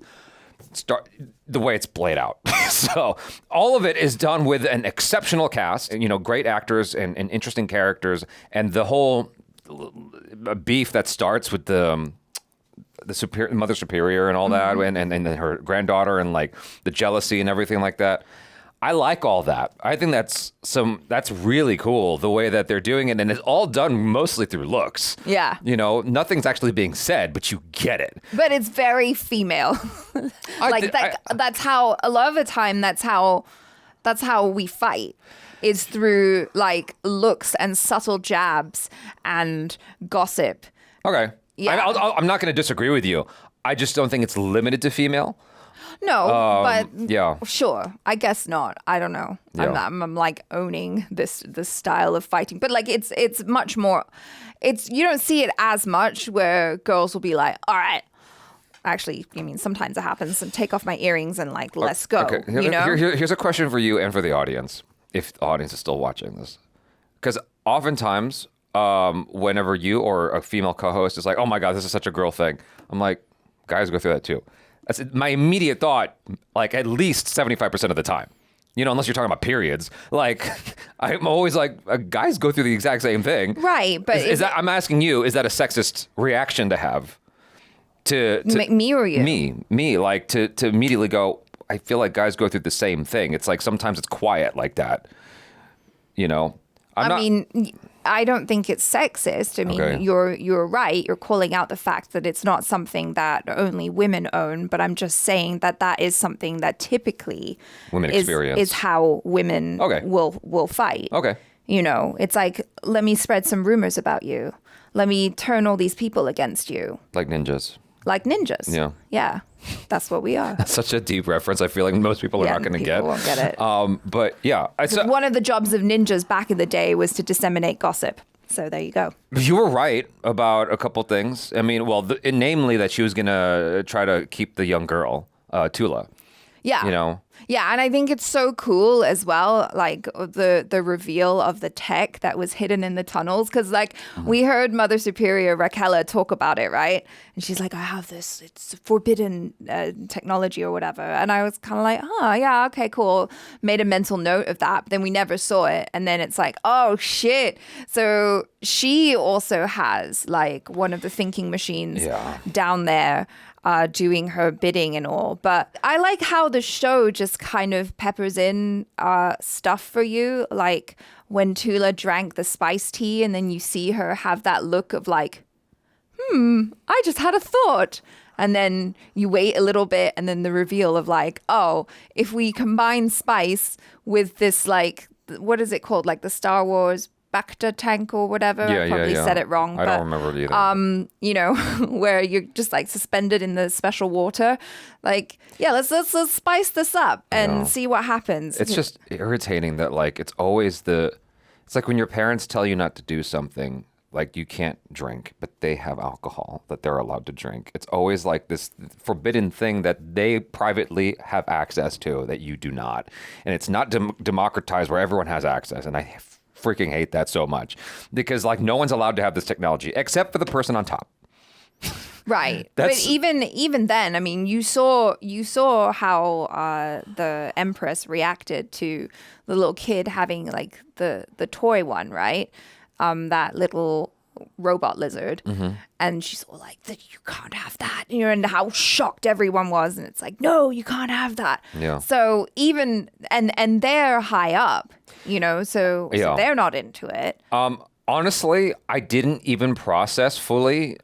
start the way it's played out. So all of it is done with an exceptional cast, you know, great actors and interesting characters, and the whole beef that starts with the mother superior and all that, and then her granddaughter and like the jealousy and everything like that. I like all that. I think that's really cool the way that they're doing it, and it's all done mostly through looks. Yeah. You know, nothing's actually being said, but you get it. But it's very female. That's how a lot of the time that's how we fight, is through like looks and subtle jabs and gossip. Okay. Yeah. I'm not going to disagree with you. I just don't think it's limited to female. No, but yeah, sure. I guess not. I don't know. Yeah. I'm like owning this style of fighting, but like it's much more. You don't see it as much where girls will be like, all right. Actually, I mean, sometimes it happens, and take off my earrings and like, let's go. Okay. You know? Here's a question for you and for the audience, if the audience is still watching this, because oftentimes, whenever you or a female co-host is like, "Oh my God, this is such a girl thing," I'm like, guys go through that too. That's my immediate thought, like at least 75% of the time. You know, unless you're talking about periods. Like, I'm always like, guys go through the exact same thing. Right, but is that? I'm asking you, is that a sexist reaction to have? To me or you? Me, like to immediately go, I feel like guys go through the same thing. It's like sometimes it's quiet like that. You know? I mean, I don't think it's sexist. I mean, Okay. you're right. You're calling out the fact that it's not something that only women own, but I'm just saying that is something that typically women experience. Is how women will fight. Okay. You know, it's like, let me spread some rumors about you. Let me turn all these people against you. Like ninjas. Like ninjas. Yeah. Yeah. That's what we are. That's such a deep reference. I feel like most people are not going to get. People won't get it. But yeah. One of the jobs of ninjas back in the day was to disseminate gossip. So there you go. You were right about a couple things. I mean, well, namely that she was going to try to keep the young girl, Tula. Yeah. You know? Yeah, and I think it's so cool as well, like the reveal of the tech that was hidden in the tunnels. Because like we heard Mother Superior Raquella talk about it, right? And she's like, I have this, it's forbidden technology or whatever. And I was kind of like, oh, yeah, okay, cool. Made a mental note of that. But then we never saw it. And then it's like, oh, shit. So she also has like one of the thinking machines down there. Doing her bidding and all. But I like how the show just kind of peppers in stuff for you. Like when Tula drank the spice tea and then you see her have that look of like, I just had a thought. And then you wait a little bit and then the reveal of like, oh, if we combine spice with this like, what is it called? Like the Star Wars Bacta tank or whatever. I probably said it wrong. I don't remember it either. You know, where you're just like suspended in the special water. Like, yeah, let's spice this up and see what happens. It's just irritating that like it's always it's like when your parents tell you not to do something, like you can't drink, but they have alcohol that they're allowed to drink. It's always like this forbidden thing that they privately have access to that you do not. And it's not democratized where everyone has access. And I freaking hate that so much because like no one's allowed to have this technology except for the person on top. Right. But even then, I mean, you saw how the Empress reacted to the little kid having like the toy one, right? That little robot lizard. And she's all like, you can't have that. You know, and how shocked everyone was. And it's like, no, you can't have that. Yeah. So even, and they're high up, you know, so they're not into it. Honestly, I didn't even process fully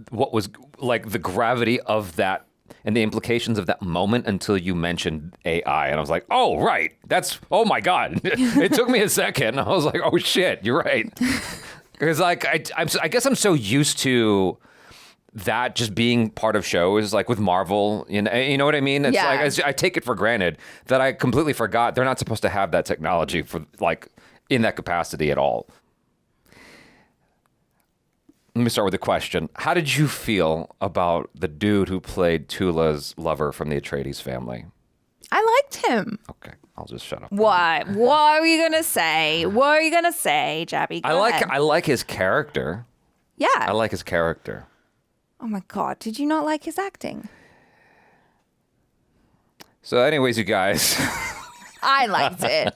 what was like the gravity of that and the implications of that moment until you mentioned AI. And I was like, oh, right. Oh my God. It took me a second. I was like, oh shit, you're right. Because like, I guess I'm so used to that just being part of shows, like with Marvel, you know what I mean? It's like, I take it for granted that I completely forgot they're not supposed to have that technology for like in that capacity at all. Let me start with a question. How did you feel about the dude who played Tula's lover from the Atreides family? I liked him. Okay, I'll just shut up. What? What are you gonna say? What are you gonna say, Jaby? Go ahead. I like his character. Yeah. I like his character. Oh my God, did you not like his acting? So anyways, you guys. I liked it.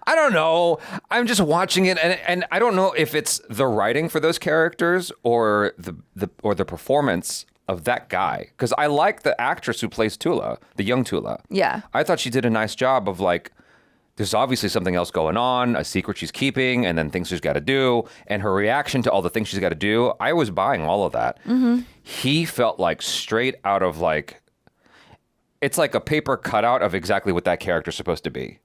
I don't know. I'm just watching it, and I don't know if it's the writing for those characters or the performance of that guy. Because I like the actress who plays Tula, the young Tula. Yeah. I thought she did a nice job of like, there's obviously something else going on, a secret she's keeping, and then things she's got to do, and her reaction to all the things she's got to do. I was buying all of that. He felt like straight out of like, it's like a paper cutout of exactly what that character's supposed to be.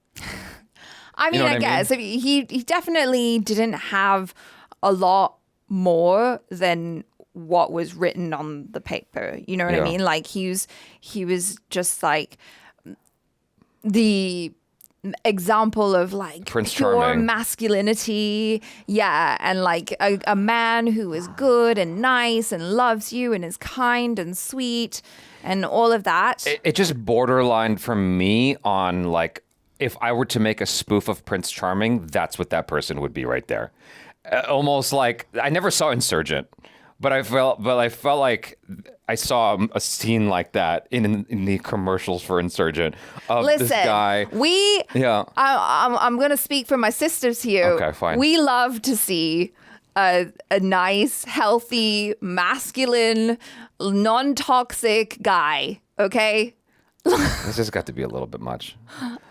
I mean, I guess he definitely didn't have a lot more than what was written on the paper. You know what I mean? Like he was just like the example of like Prince pure Charming. Masculinity. Yeah. And like a man who is good and nice and loves you and is kind and sweet and all of that. It just borderlined for me on like, if I were to make a spoof of Prince Charming, that's what that person would be right there. Almost like, I never saw Insurgent, but I felt like I saw a scene like that in the commercials for Insurgent of this guy. I'm going to speak for my sisters here. Okay, fine. We love to see a nice, healthy, masculine, non-toxic guy, okay? This just got to be a little bit much.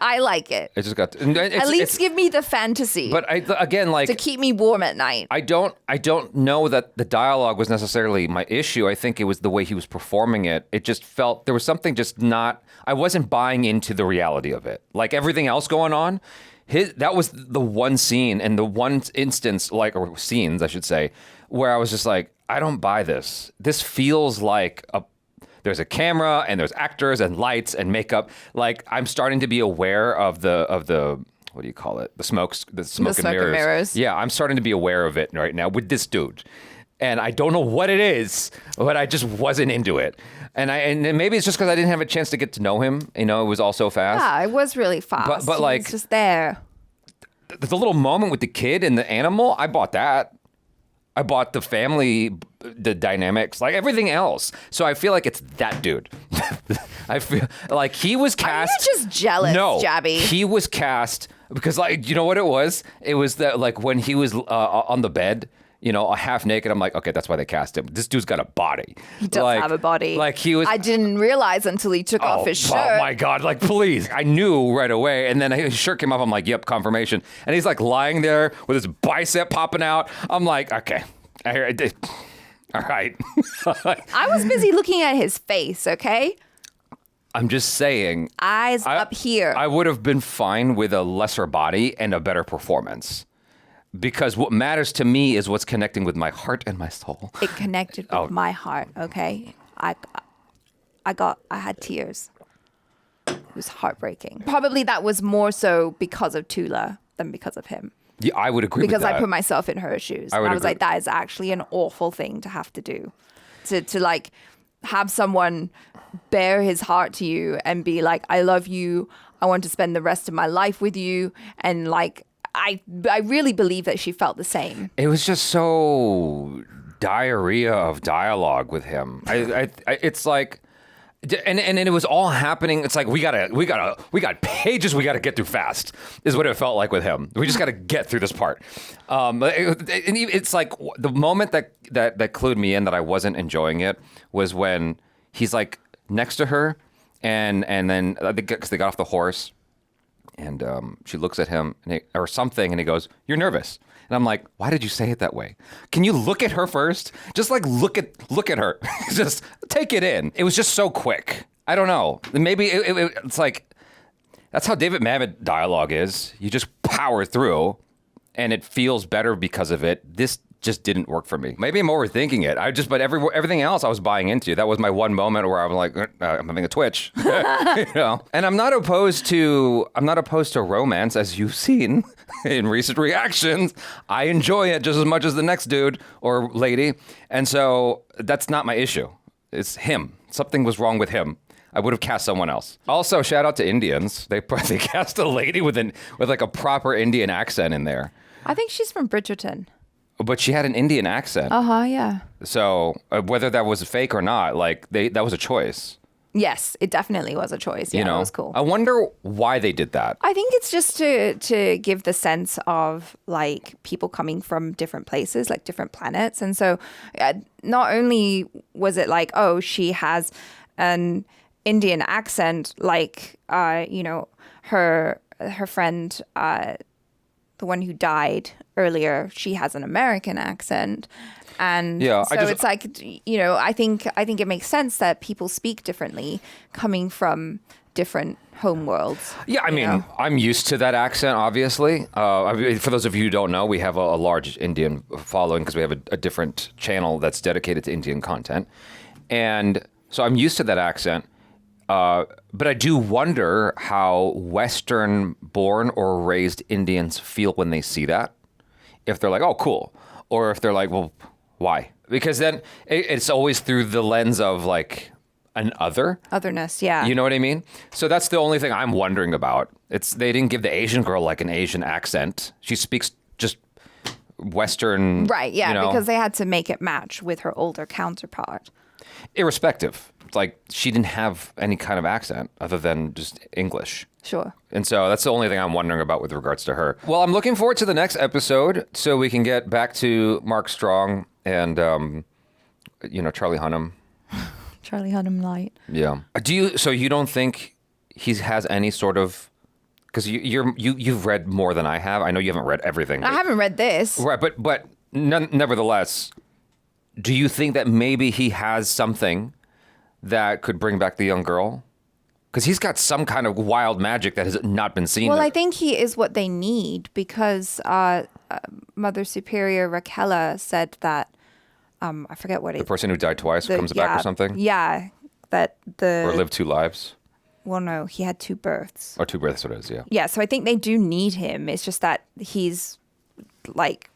I like it. It just got to, at least give me the fantasy. But again, like, to keep me warm at night. I don't know that the dialogue was necessarily my issue. I think it was the way he was performing it. It just felt there was something just not. I wasn't buying into the reality of it. Like everything else going on, that was the one scene and the one instance, like, or scenes, I should say, where I was just like, I don't buy this. This feels like there's a camera and there's actors and lights and makeup. Like I'm starting to be aware of the what do you call it? The smoke and mirrors. Yeah, I'm starting to be aware of it right now with this dude. And I don't know what it is, but I just wasn't into it. And maybe it's just because I didn't have a chance to get to know him. It was all so fast. Yeah, it was really fast. But he like, was just there. The little moment with the kid and the animal, I bought that. I bought the family, the dynamics, like everything else. So I feel like it's that dude. I feel like he was cast. Are you just jealous, No, Jaby? he was cast because, like, you know what it was? It was that, like, when he was on the bed, half naked. I'm like, okay, that's why they cast him. This dude's got a body. He does have a body. Like he was. I didn't realize until he took off his shirt. Oh my God! Like, please! I knew right away, and then his shirt came off. I'm like, yep, confirmation. And he's like lying there with his bicep popping out. I'm like, okay, all right. I was busy looking at his face. Okay. I'm just saying. Eyes up here. I would have been fine with a lesser body and a better performance. Because what matters to me is what's connecting with my heart and my soul. It connected with my heart, okay? I had tears. It was heartbreaking. Probably that was more so because of Tula than because of him. Yeah, I would agree with that. Because I put myself in her shoes. I was like, that is actually an awful thing to have to do. To like have someone bare his heart to you and be like, I love you. I want to spend the rest of my life with you. And like, I really believe that she felt the same. It was just so diarrhea of dialogue with him. It's like, and it was all happening. It's like we got pages we got to get through fast. Is what it felt like with him. We just got to get through this part. It's like the moment that clued me in that I wasn't enjoying it was when he's like next to her, and then because they got off the horse. And she looks at him or something, and he goes, "You're nervous." And I'm like, "Why did you say it that way? Can you look at her first? Just like look at her. Just take it in." It was just so quick. I don't know. Maybe it's like that's how David Mamet dialogue is. You just power through, and it feels better because of it. This just didn't work for me. Maybe I'm overthinking it. But everything else I was buying into. That was my one moment where I was like, I'm having a twitch. And I'm not opposed to romance, as you've seen in recent reactions. I enjoy it just as much as the next dude or lady. And so that's not my issue. It's him. Something was wrong with him. I would have cast someone else. Also, shout out to Indians. They cast a lady with like a proper Indian accent in there. I think she's from Bridgerton. But she had an Indian accent. Yeah. So whether that was fake or not, like that was a choice. Yes, it definitely was a choice. Yeah, that was cool. I wonder why they did that. I think it's just to give the sense of like people coming from different places, like different planets. And so not only was it like, oh, she has an Indian accent, like, her friend, the one who died earlier, she has an American accent. And it's like, I think it makes sense that people speak differently coming from different home worlds. Yeah, I mean, I'm used to that accent, obviously. For those of you who don't know, we have a large Indian following because we have a different channel that's dedicated to Indian content. And so I'm used to that accent. But I do wonder how Western-born or raised Indians feel when they see that. If they're like, oh, cool. Or if they're like, well, why? Because then it's always through the lens of like an otherness, yeah. You know what I mean? So that's the only thing I'm wondering about. They didn't give the Asian girl like an Asian accent. She speaks just Western. Right, yeah, because they had to make it match with her older counterpart. Irrespective. Like, she didn't have any kind of accent other than just English. Sure. And so that's the only thing I'm wondering about with regards to her. Well, I'm looking forward to the next episode so we can get back to Mark Strong and, Charlie Hunnam. Charlie Hunnam light. Yeah. So you don't think he has any sort of... Because you've read more than I have. I know you haven't read everything. I haven't read this. Right, but nevertheless, do you think that maybe he has something that could bring back the young girl? Because he's got some kind of wild magic that has not been seen. Well, I think he is what they need because Mother Superior Raquella said that, I forget what the person who died twice comes back or something? Yeah. Or lived 2 lives? Well, no, he had 2 births. Or 2 births, it is, yeah. Yeah, so I think they do need him. It's just that he's, like,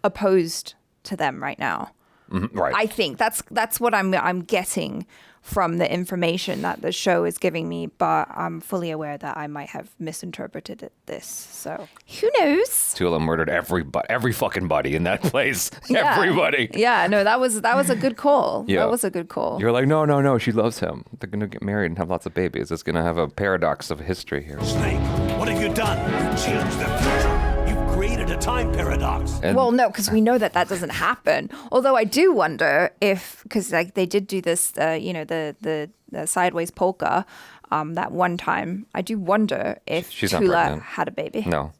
opposed to them right now. Right. I think that's what I'm getting from the information that the show is giving me, but I'm fully aware that I might have misinterpreted this. So who knows? Tula murdered every fucking buddy in that place. Yeah. Everybody. Yeah, no, that was a good call. Yeah. That was a good call. You're like, no, she loves him. They're going to get married and have lots of babies. It's going to have a paradox of history here. Snake, what have you done? You changed the future. You've created a time paradox. Well, no, because we know that doesn't happen. Although I do wonder if, because like they did do this, the sideways polka, that one time. I do wonder if She's not Tula pregnant. had a baby. No.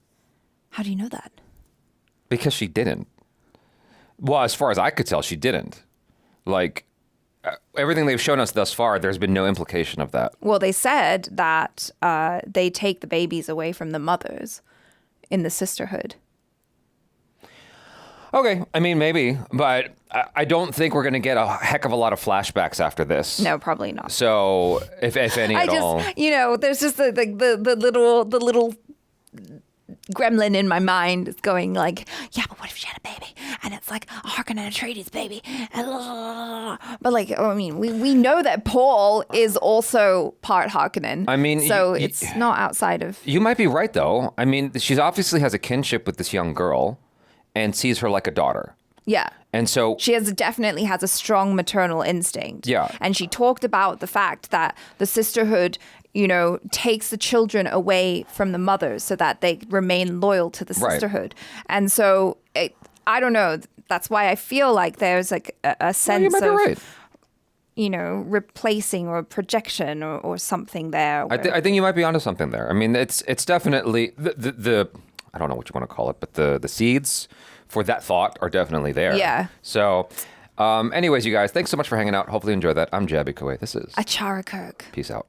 How do you know that? Because she didn't. Well, as far as I could tell, she didn't. Like, everything they've shown us thus far, there's been no implication of that. Well, they said that they take the babies away from the mothers in the Sisterhood. Okay, I mean, maybe, but I don't think we're going to get a heck of a lot of flashbacks after this. No, probably not. So, if any at all. There's just the little gremlin in my mind is going like, yeah, but what if she had a baby? And it's like a Harkonnen and Atreides baby. But like, I mean, we know that Paul is also part Harkonnen. I mean, so it's not outside of. You might be right, though. I mean, she obviously has a kinship with this young girl and sees her like a daughter. Yeah. And so she definitely has a strong maternal instinct. Yeah. And she talked about the fact that the Sisterhood, takes the children away from the mothers so that they remain loyal to the Right. Sisterhood. And so I don't know. That's why I feel like there's like a sense might be of, right. replacing or projection or something there. I think you might be onto something there. I mean, it's definitely the I don't know what you want to call it, but the seeds for that thought are definitely there. Yeah. So, anyways, you guys, thanks so much for hanging out. Hopefully you enjoyed that. I'm Jaby Koay. This is Achara Kirk. Peace out.